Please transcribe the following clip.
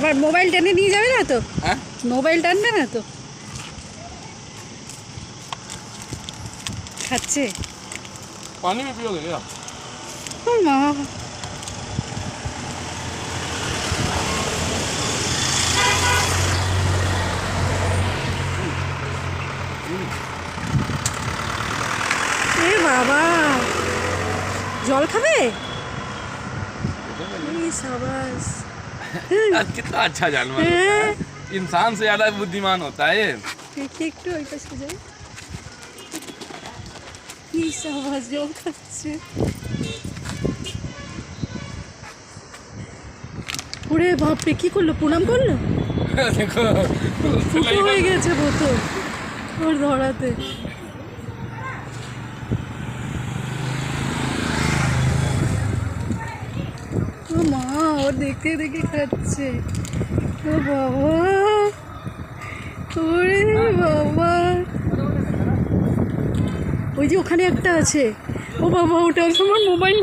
আবার মোবাইল টেনে নিয়ে যাবে না তো? হ্যাঁ, মোবাইল টানবে না তো? খাচ্ছে। पानी में पियोगे क्या? ও মা, এ বাবা, জল খাবে? এই সাবাস। आज कितना अच्छा जानवर होता है, इंसान से ज्यादा बुद्धिमान होता है ये। দেখি একটু ওই পাশে যাই। এই সাবাস, জল খাচ্ছে। ওরে বাপরে, কি করলো? প্রণাম করলো? देखो ফুটো হয়ে গেছে বোতল ওর ধরাতে। ও মা, ও দেখতে দেখে খাচ্ছে। ও বাবা, ওরে বাবা, ওই যে ওখানে একটা আছে। ও বাবা, ওটা আমার মোবাইল।